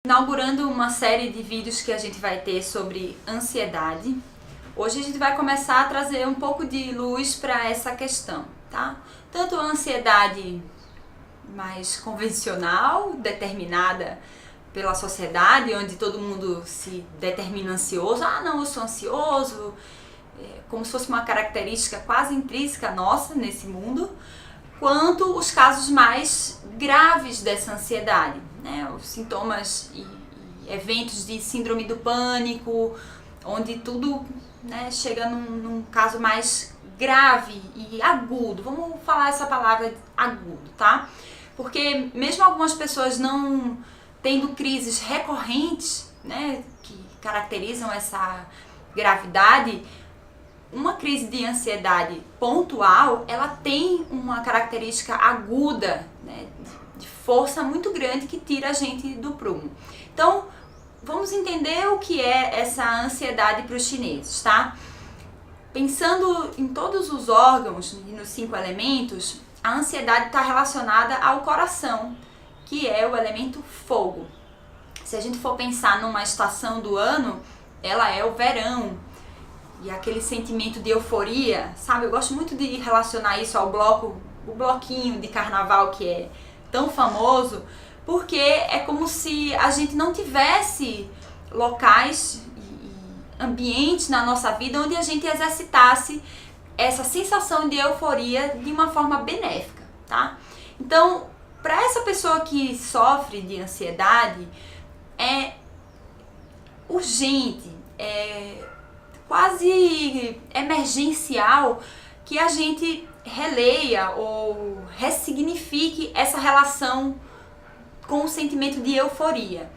Inaugurando uma série de vídeos que a gente vai ter sobre ansiedade. Hoje a gente vai começar a trazer um pouco de luz para essa questão, tá? Tanto a ansiedade mais convencional, determinada pela sociedade, onde todo mundo se determina ansioso. Ah, não, eu sou ansioso, como se fosse uma característica quase intrínseca nossa nesse mundo, quanto os casos mais graves dessa ansiedade, né? Os sintomas e eventos de síndrome do pânico, onde tudo, né, chega num caso mais grave e agudo. Vamos falar essa palavra agudo, tá? Porque mesmo algumas pessoas não tendo crises recorrentes, né, que caracterizam essa gravidade, uma crise de ansiedade pontual, ela tem uma característica aguda, né, de força muito grande que tira a gente do prumo. Então, vamos entender o que é essa ansiedade para os chineses, tá? Pensando em todos os órgãos e nos 5 elementos, a ansiedade está relacionada ao coração, que é o elemento fogo. Se a gente for pensar numa estação do ano, ela é o verão. E aquele sentimento de euforia, sabe? Eu gosto muito de relacionar isso ao o bloquinho de carnaval que é tão famoso, porque é como se a gente não tivesse locais e ambientes na nossa vida onde a gente exercitasse essa sensação de euforia de uma forma benéfica, tá? Então, para essa pessoa que sofre de ansiedade, é urgente, quase emergencial que a gente releia ou ressignifique essa relação com o sentimento de euforia.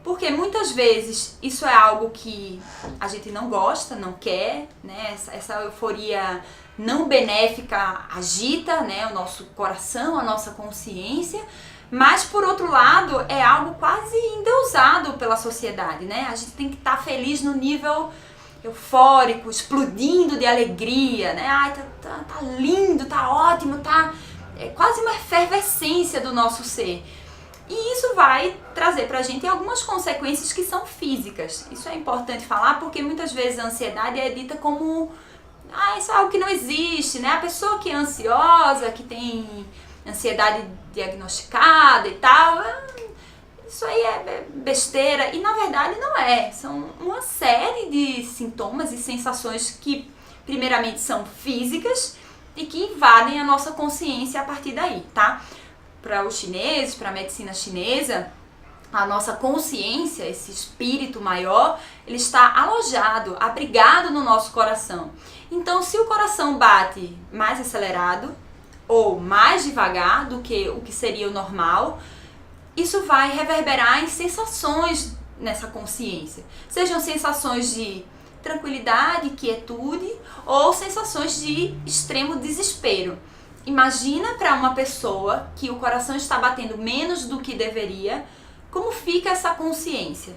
Porque muitas vezes isso é algo que a gente não gosta, não quer, né? Essa euforia não benéfica agita, né, o nosso coração, a nossa consciência, mas por outro lado é algo quase endeusado pela sociedade, né? A gente tem que estar feliz no nível eufórico, explodindo de alegria, né? Ai, tá lindo, tá ótimo, é quase uma efervescência do nosso ser. E isso vai trazer pra gente algumas consequências que são físicas. Isso é importante falar porque muitas vezes a ansiedade é dita como isso é algo que não existe, né? A pessoa que é ansiosa, que tem ansiedade diagnosticada e tal, isso aí é besteira, e na verdade não é. São uma série de sintomas e sensações que primeiramente são físicas e que invadem a nossa consciência a partir daí, tá? Para os chineses, para a medicina chinesa, a nossa consciência, esse espírito maior, ele está alojado, abrigado no nosso coração. Então, se o coração bate mais acelerado ou mais devagar do que o que seria o normal, isso vai reverberar em sensações nessa consciência. Sejam sensações de tranquilidade, quietude ou sensações de extremo desespero. Imagina para uma pessoa que o coração está batendo menos do que deveria, como fica essa consciência?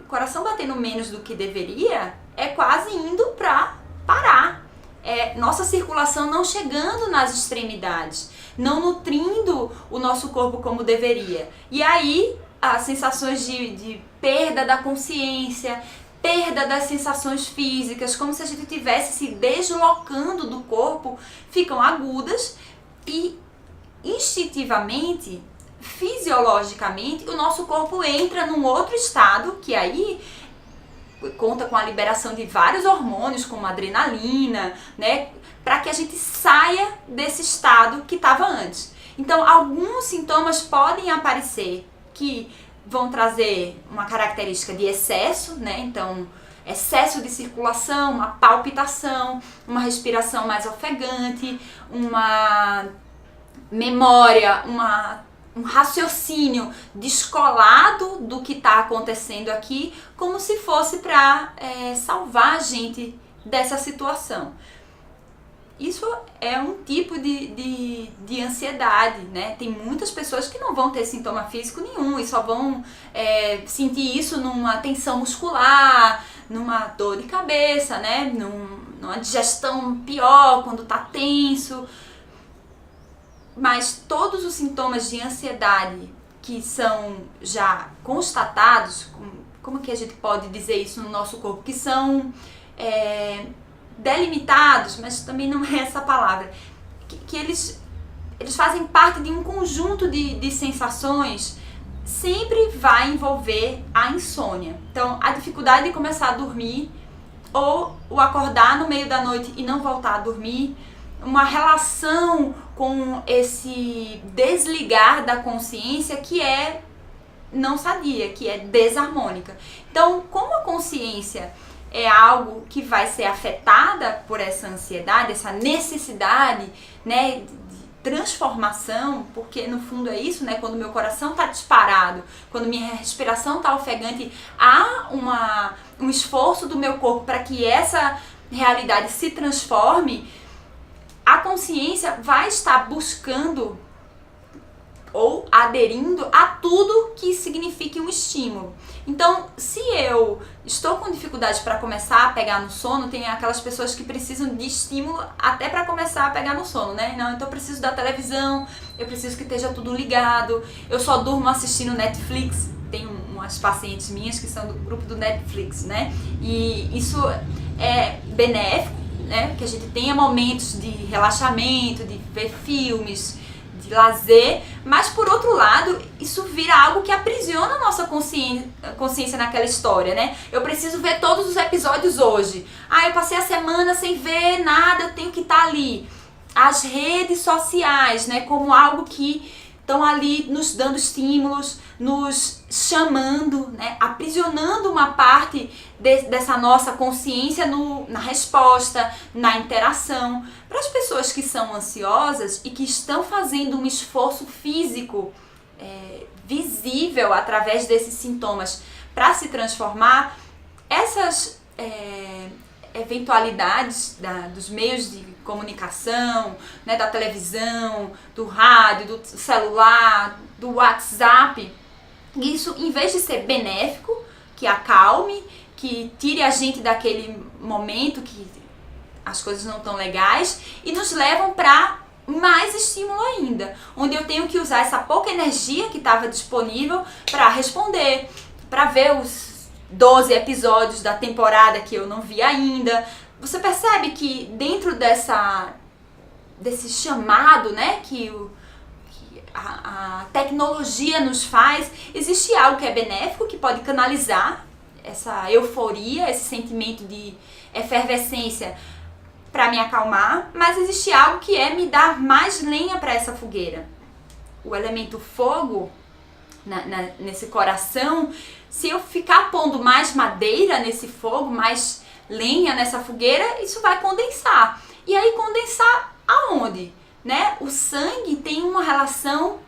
O coração batendo menos do que deveria é quase indo para parar. Nossa circulação não chegando nas extremidades, não nutrindo o nosso corpo como deveria. E aí as sensações de perda da consciência, perda das sensações físicas, como se a gente estivesse se deslocando do corpo, ficam agudas e instintivamente, fisiologicamente, o nosso corpo entra num outro estado que aí conta com a liberação de vários hormônios, como adrenalina, né, para que a gente saia desse estado que estava antes. Então, alguns sintomas podem aparecer que vão trazer uma característica de excesso, né? Então, excesso de circulação, uma palpitação, uma respiração mais ofegante, uma memória, um raciocínio descolado do que está acontecendo aqui, como se fosse para salvar a gente dessa situação. Isso é um tipo de ansiedade, né? Tem muitas pessoas que não vão ter sintoma físico nenhum e só vão sentir isso numa tensão muscular, numa dor de cabeça, né? Numa digestão pior, quando tá tenso. Mas todos os sintomas de ansiedade que são já constatados, como que a gente pode dizer isso no nosso corpo, que são delimitados, mas também não é essa palavra, que eles fazem parte de um conjunto de sensações, sempre vai envolver a insônia. Então, a dificuldade de começar a dormir, ou o acordar no meio da noite e não voltar a dormir, uma relação com esse desligar da consciência que é não sadia, que é desarmônica. Então, como a consciência é algo que vai ser afetada por essa ansiedade, essa necessidade, né, de transformação, porque no fundo é isso, né, quando meu coração está disparado, quando minha respiração está ofegante, há um esforço do meu corpo para que essa realidade se transforme. A consciência vai estar buscando ou aderindo a tudo que signifique um estímulo. Então, se eu estou com dificuldade para começar a pegar no sono, tem aquelas pessoas que precisam de estímulo até para começar a pegar no sono, né? Não, então eu preciso da televisão, eu preciso que esteja tudo ligado, eu só durmo assistindo Netflix. Tem umas pacientes minhas que são do grupo do Netflix, né? E isso é benéfico, né? Porque a gente tenha momentos de relaxamento, de ver filmes, de lazer, mas por outro lado, isso vira algo que aprisiona a nossa consciência naquela história, né? Eu preciso ver todos os episódios hoje. Eu passei a semana sem ver nada, eu tenho que estar ali. As redes sociais, né, como algo que estão ali nos dando estímulos, nos chamando, né, aprisionando uma parte dessa nossa consciência na resposta, na interação. Para as pessoas que são ansiosas e que estão fazendo um esforço físico visível através desses sintomas para se transformar, essas eventualidades dos meios de comunicação, né, da televisão, do rádio, do celular, do WhatsApp, isso, em vez de ser benéfico, que acalme, que tire a gente daquele momento que as coisas não estão legais e nos levam para mais estímulo ainda, onde eu tenho que usar essa pouca energia que estava disponível para responder, para ver os 12 episódios da temporada que eu não vi ainda. Você percebe que dentro desse chamado, né, que a tecnologia nos faz, existe algo que é benéfico, que pode canalizar essa euforia, esse sentimento de efervescência para me acalmar, mas existe algo que é me dar mais lenha para essa fogueira. O elemento fogo, nesse coração, se eu ficar pondo mais madeira nesse fogo, mais lenha nessa fogueira, isso vai condensar. E aí condensar aonde? Né? O sangue tem uma relação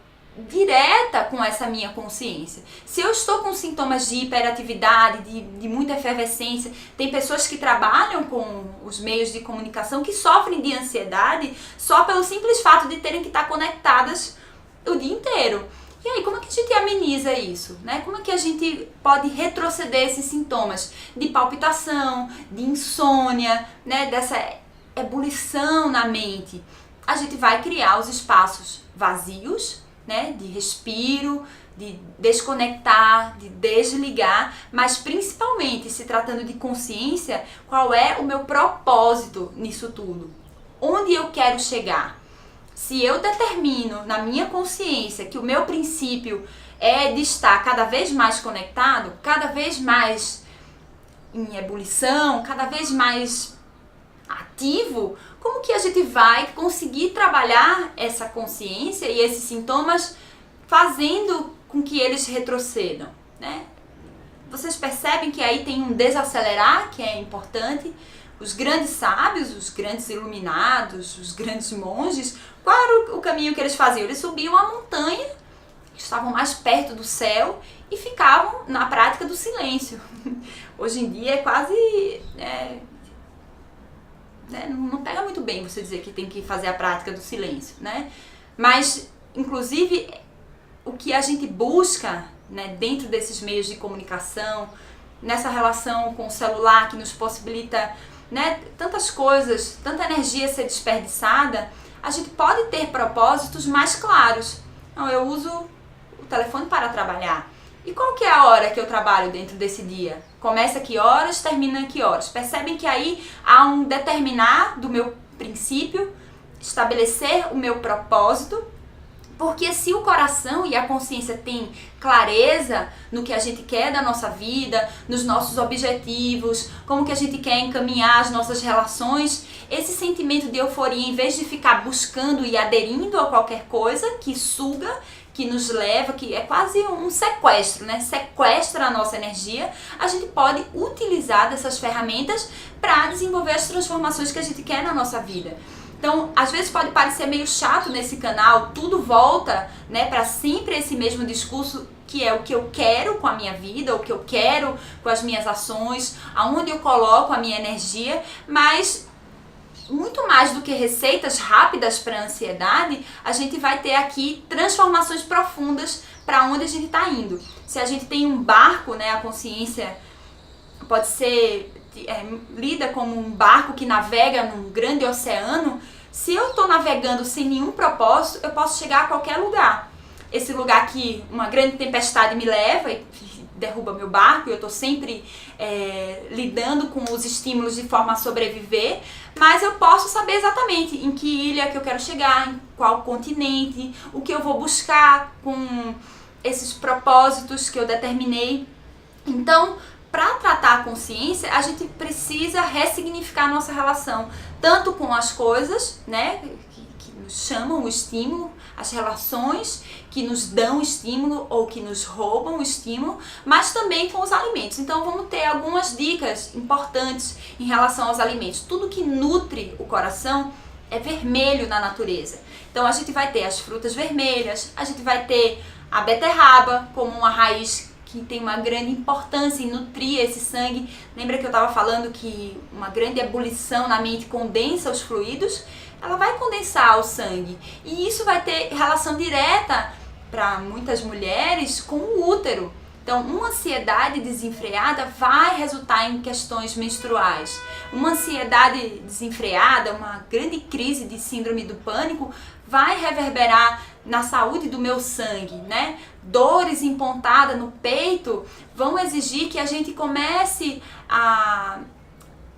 direta com essa minha consciência. Se eu estou com sintomas de hiperatividade, de muita efervescência, tem pessoas que trabalham com os meios de comunicação que sofrem de ansiedade só pelo simples fato de terem que estar conectadas o dia inteiro. E aí, como é que a gente ameniza isso? Né? Como é que a gente pode retroceder esses sintomas de palpitação, de insônia, né? Dessa ebulição na mente? A gente vai criar os espaços vazios, né, de respiro, de desconectar, de desligar, mas principalmente se tratando de consciência, qual é o meu propósito nisso tudo? Onde eu quero chegar? Se eu determino na minha consciência que o meu princípio é de estar cada vez mais conectado, cada vez mais em ebulição, cada vez mais ativo, como que a gente vai conseguir trabalhar essa consciência e esses sintomas fazendo com que eles retrocedam, né? Vocês percebem que aí tem um desacelerar que é importante. Os grandes sábios, os grandes iluminados, os grandes monges, qual era o caminho que eles faziam? Eles subiam a montanha, estavam mais perto do céu e ficavam na prática do silêncio. Hoje em dia é quase... não pega muito bem você dizer que tem que fazer a prática do silêncio, né? Mas, inclusive, o que a gente busca, né, dentro desses meios de comunicação, nessa relação com o celular que nos possibilita, né, tantas coisas, tanta energia ser desperdiçada, a gente pode ter propósitos mais claros. Então, eu uso o telefone para trabalhar. E qual que é a hora que eu trabalho dentro desse dia? Começa que horas, termina que horas? Percebem que aí há um determinar do meu princípio, estabelecer o meu propósito, porque se o coração e a consciência têm clareza no que a gente quer da nossa vida, nos nossos objetivos, como que a gente quer encaminhar as nossas relações, esse sentimento de euforia, em vez de ficar buscando e aderindo a qualquer coisa que suga, que nos leva, que é quase um sequestro, né? Sequestra a nossa energia, a gente pode utilizar dessas ferramentas para desenvolver as transformações que a gente quer na nossa vida. Então, às vezes pode parecer meio chato nesse canal, tudo volta, né, para sempre esse mesmo discurso, que é o que eu quero com a minha vida, o que eu quero com as minhas ações, aonde eu coloco a minha energia, mas muito mais do que receitas rápidas para a ansiedade, a gente vai ter aqui transformações profundas para onde a gente está indo. Se a gente tem um barco, né, a consciência pode ser lida como um barco que navega num grande oceano. Se eu estou navegando sem nenhum propósito, eu posso chegar a qualquer lugar. Esse lugar que uma grande tempestade me leva e derruba meu barco, eu estou sempre lidando com os estímulos de forma a sobreviver, mas eu posso saber exatamente em que ilha que eu quero chegar, em qual continente, o que eu vou buscar com esses propósitos que eu determinei. Então, para tratar a consciência, a gente precisa ressignificar a nossa relação, tanto com as coisas, né, que nos chamam o estímulo, as relações que nos dão estímulo ou que nos roubam o estímulo, mas também com os alimentos. Então vamos ter algumas dicas importantes em relação aos alimentos. Tudo que nutre o coração é vermelho na natureza. Então a gente vai ter as frutas vermelhas, a gente vai ter a beterraba como uma raiz que tem uma grande importância em nutrir esse sangue. Lembra que eu estava falando que uma grande ebulição na mente condensa os fluidos? Ela vai condensar o sangue. E isso vai ter relação direta para muitas mulheres com o útero. Então, uma ansiedade desenfreada vai resultar em questões menstruais. Uma ansiedade desenfreada, uma grande crise de síndrome do pânico, vai reverberar na saúde do meu sangue, né? Dores em pontada no peito vão exigir que a gente comece a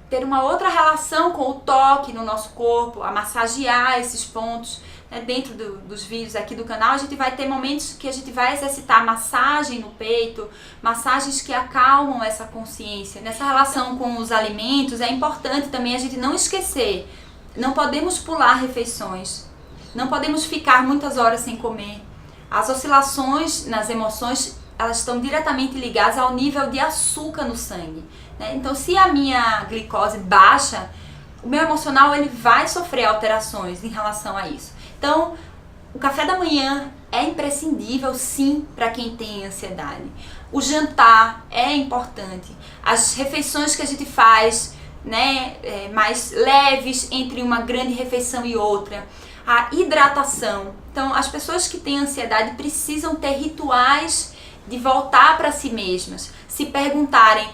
ter uma outra relação com o toque no nosso corpo, a massagear esses pontos. Dentro dos vídeos aqui do canal, a gente vai ter momentos que a gente vai exercitar massagem no peito, massagens que acalmam essa consciência. Nessa relação com os alimentos, é importante também a gente não esquecer, não podemos pular refeições, não podemos ficar muitas horas sem comer. As oscilações nas emoções, elas estão diretamente ligadas ao nível de açúcar no sangue, né? Então, se a minha glicose baixa, o meu emocional ele vai sofrer alterações em relação a isso. Então, o café da manhã é imprescindível, sim, para quem tem ansiedade. O jantar é importante. As refeições que a gente faz, né, mais leves entre uma grande refeição e outra. A hidratação. Então, as pessoas que têm ansiedade precisam ter rituais de voltar para si mesmas. Se perguntarem,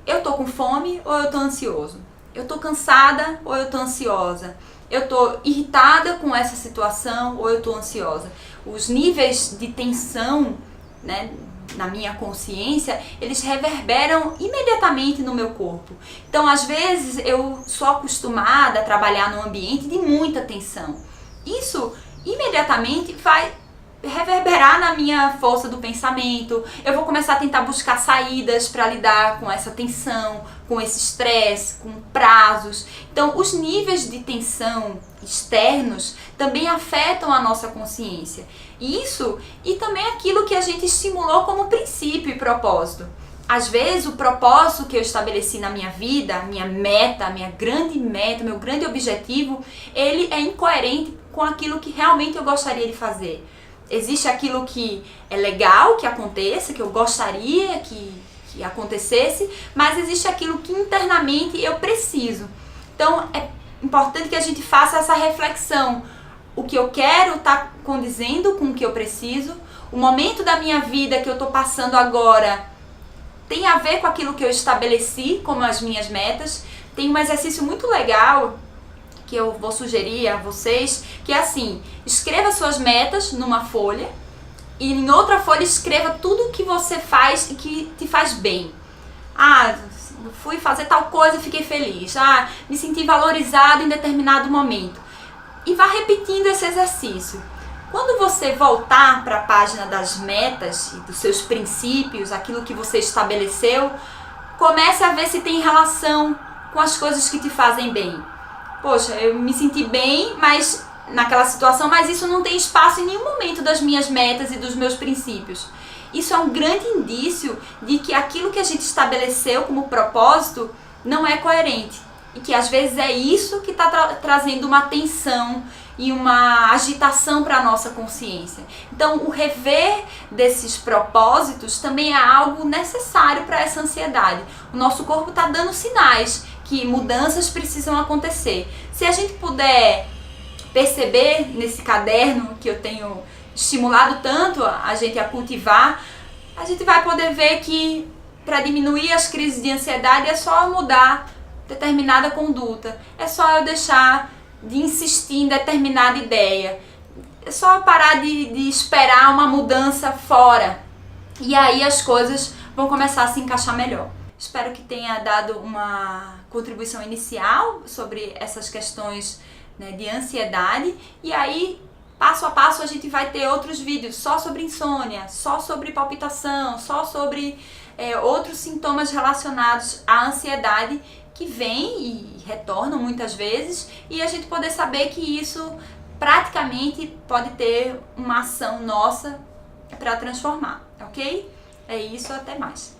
eu tô com fome ou eu tô ansioso? Eu tô cansada ou eu tô ansiosa? Eu tô irritada com essa situação ou eu tô ansiosa? Os níveis de tensão, né, na minha consciência, eles reverberam imediatamente no meu corpo. Então, às vezes, eu sou acostumada a trabalhar num ambiente de muita tensão. Isso imediatamente vai reverberar na minha força do pensamento. Eu vou começar a tentar buscar saídas para lidar com essa tensão, com esse estresse, com prazos. Então, os níveis de tensão externos também afetam a nossa consciência. Isso e também aquilo que a gente estimulou como princípio e propósito. Às vezes, o propósito que eu estabeleci na minha vida, a minha meta, meu grande objetivo, ele é incoerente com aquilo que realmente eu gostaria de fazer. Existe aquilo que é legal que aconteça, que eu gostaria que acontecesse, mas existe aquilo que internamente eu preciso. Então, é importante que a gente faça essa reflexão. O que eu quero está condizendo com o que eu preciso? O momento da minha vida que eu estou passando agora tem a ver com aquilo que eu estabeleci como as minhas metas? Tem um exercício muito legal que eu vou sugerir a vocês, que é assim, escreva suas metas numa folha e em outra folha escreva tudo o que você faz e que te faz bem. Fui fazer tal coisa, fiquei feliz. Me senti valorizado em determinado momento. E vá repetindo esse exercício. Quando você voltar para a página das metas e dos seus princípios, aquilo que você estabeleceu, comece a ver se tem relação com as coisas que te fazem bem. Poxa, eu me senti bem, mas naquela situação, mas isso não tem espaço em nenhum momento das minhas metas e dos meus princípios. Isso é um grande indício de que aquilo que a gente estabeleceu como propósito não é coerente. E que às vezes é isso que está trazendo uma tensão e uma agitação para a nossa consciência. Então, o rever desses propósitos também é algo necessário para essa ansiedade. O nosso corpo está dando sinais que mudanças precisam acontecer. Se a gente puder perceber nesse caderno que eu tenho estimulado tanto a gente a cultivar, a gente vai poder ver que para diminuir as crises de ansiedade é só mudar determinada conduta, é só eu deixar de insistir em determinada ideia, é só parar de esperar uma mudança fora, e aí as coisas vão começar a se encaixar melhor. Espero que tenha dado uma contribuição inicial sobre essas questões, né, de ansiedade, e aí passo a passo a gente vai ter outros vídeos só sobre insônia, só sobre palpitação, só sobre outros sintomas relacionados à ansiedade que vêm e retornam muitas vezes, e a gente poder saber que isso praticamente pode ter uma ação nossa para transformar, ok? É isso, até mais.